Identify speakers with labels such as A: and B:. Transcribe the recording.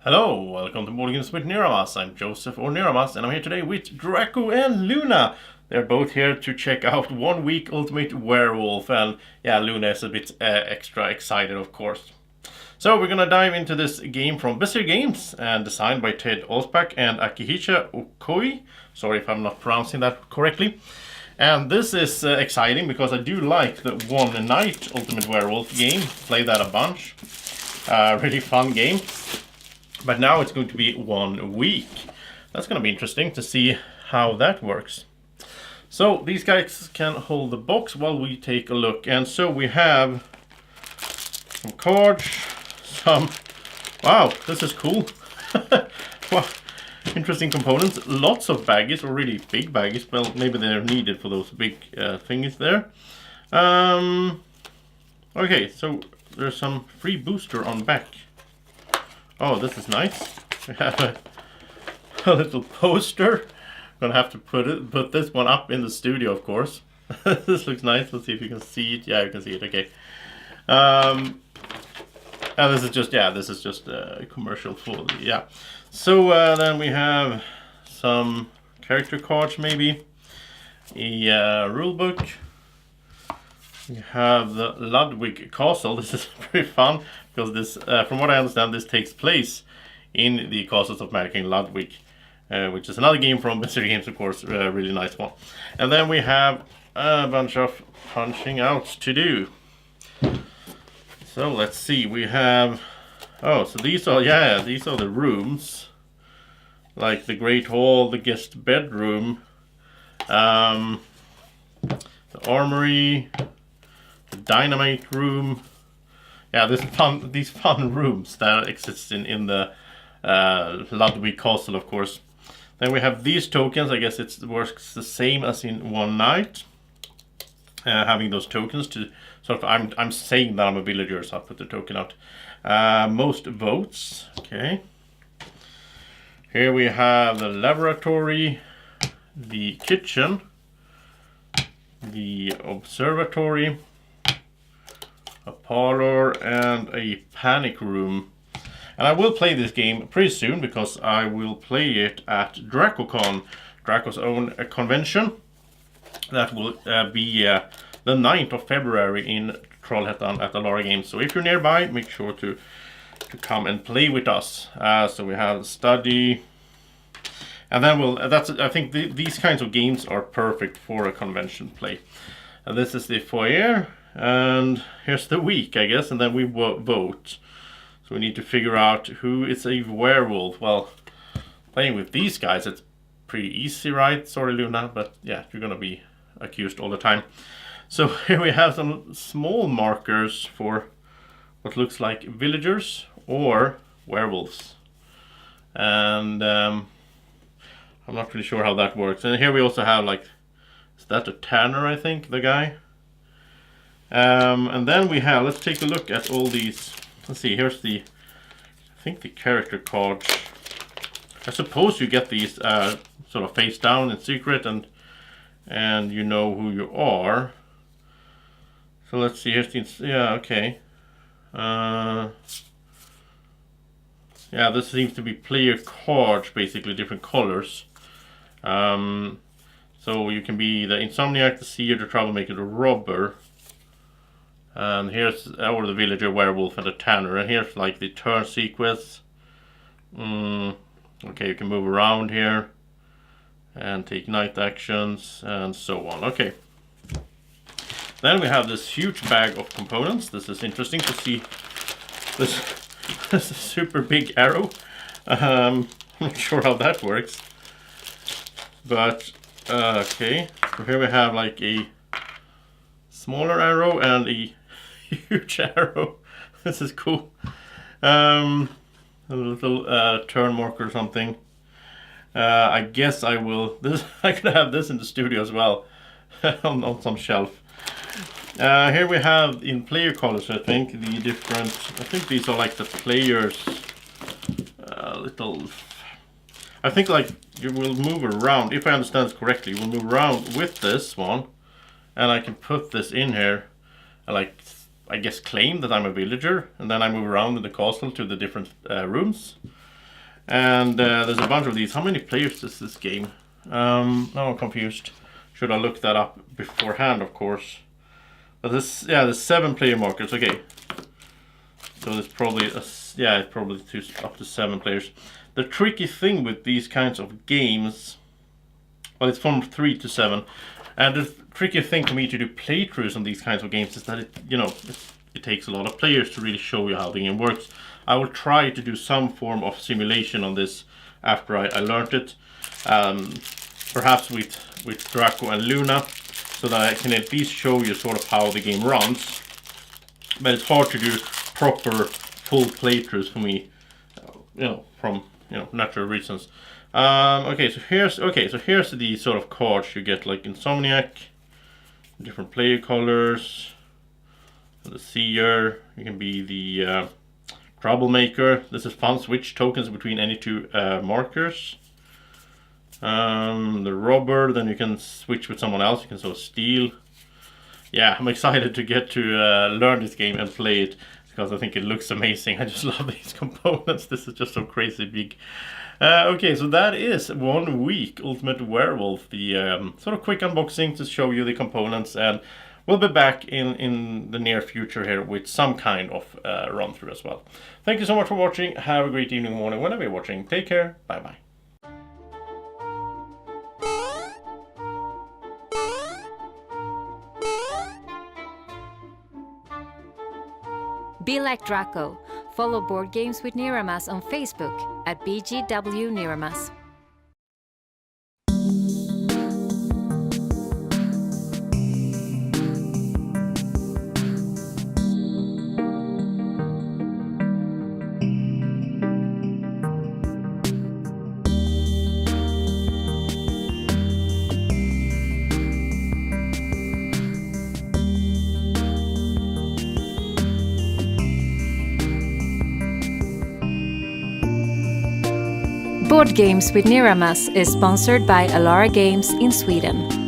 A: Hello, welcome to Board Games with Niramas. I'm Joseph or Niramas, and I'm here today with Drako and Luna. They're both here to check out One Week Ultimate Werewolf, and yeah, Luna is a bit extra excited, of course. So we're gonna dive into this game from Bezier Games, and designed by Ted Olsbach and Akihisa Okoi. Sorry if I'm not pronouncing that correctly. And this is exciting because I do like the One Night Ultimate Werewolf game. Played that a bunch. Really fun game. But now it's going to be 1 week. That's going to be interesting to see how that works. So these guys can hold the box while we take a look. And so we have some cards, some... Wow, this is cool. Wow, interesting components. Lots of baggies, or really big baggies. Well, maybe they're needed for those big thingies there. Okay, so there's some free booster on back. Oh, this is nice. We have a little poster. Gonna have to put this one up in the studio, of course. This looks nice. Let's see if you can see it. Yeah, you can see it. Okay. And this is just a commercial for the, yeah. So then we have some character cards, maybe a rule book. We have the Ludwig Castle. This is pretty fun because this, from what I understand, this takes place in the castles of Magic King Ludwig, which is another game from Bezier Games, of course, really nice one. And then we have a bunch of punching outs to do. So let's see. We have so these are the rooms, like the Great Hall, the guest bedroom, the armory. Dynamite room. Yeah, these fun rooms that exist in the Ludwig Castle, of course. Then we have these tokens. I guess it works the same as in One Night. Having those tokens to sort of, I'm saying that I'm a villager, so I'll put the token out. Most votes. Okay. Here we have the laboratory, the kitchen, the observatory, a parlor, and a panic room. And I will play this game pretty soon because I will play it at DracoCon, Draco's own convention. That will be the 9th of February in Trollhättan at Alara Games. So if you're nearby, make sure to come and play with us. So we have study. And then I think these kinds of games are perfect for a convention play. And this is the foyer. And here's the week, I guess, and then we vote. So we need to figure out who is a werewolf. Well, playing with these guys, it's pretty easy, right? Sorry, Luna, but yeah, you're gonna be accused all the time. So here we have some small markers for what looks like villagers or werewolves. And I'm not really sure how that works. And here we also have, like, is that a tanner, I think, the guy? And then we have, let's take a look at all these. Let's see, here's I think the character cards. I suppose you get these sort of face down in secret, and you know who you are. So let's see, here's yeah, okay. Yeah, this seems to be player cards, basically, different colors. So you can be the Insomniac, the Seer, the Troublemaker, the Robber. And here's the villager, werewolf, and the tanner. And here's like the turn sequence. Okay, you can move around here and take night actions and so on. Okay. Then we have this huge bag of components. This is interesting to see this super big arrow. I'm not sure how that works. But, okay. So here we have like a smaller arrow and a huge arrow. This is cool. A little turn marker or something. I guess I will. I could have this in the studio as well, on some shelf. Here we have in player colors, I think, the different. I think these are like the players. Little. I think like you will move around. If I understand this correctly, we'll move around with this one, and I can put this in here, and like, I guess, claim that I'm a villager, and then I move around in the castle to the different rooms. And there's a bunch of these. How many players is this game? Now I'm confused. Should I look that up beforehand, of course. But this, yeah, there's 7 player markers. Okay. So there's probably, it's probably up to 7 players. The tricky thing with these kinds of games, well, it's from 3 to 7. And the tricky thing for me to do playthroughs on these kinds of games is that it takes a lot of players to really show you how the game works. I will try to do some form of simulation on this after I learned it. Perhaps with Drako and Luna, so that I can at least show you sort of how the game runs. But it's hard to do proper full playthroughs for me, from natural reasons. Okay, so here's the sort of cards you get, like Insomniac, different player colors, the Seer. You can be the Troublemaker. This is fun. Switch tokens between any 2 markers. The Robber, then you can switch with someone else. You can sort of steal. Yeah, I'm excited to get to learn this game and play it, because I think it looks amazing. I just love these components. This is just so crazy big. Okay, so that is 1 Week Ultimate Werewolf. The sort of quick unboxing to show you the components, and we'll be back in the near future here with some kind of run through as well. Thank you so much for watching. Have a great evening, morning, whenever you're watching. Take care. Bye bye.
B: Be like Drako. Follow Board Games with Niramas on Facebook at BGW Niramas. Board Games with Niramas is sponsored by Alara Games in Sweden.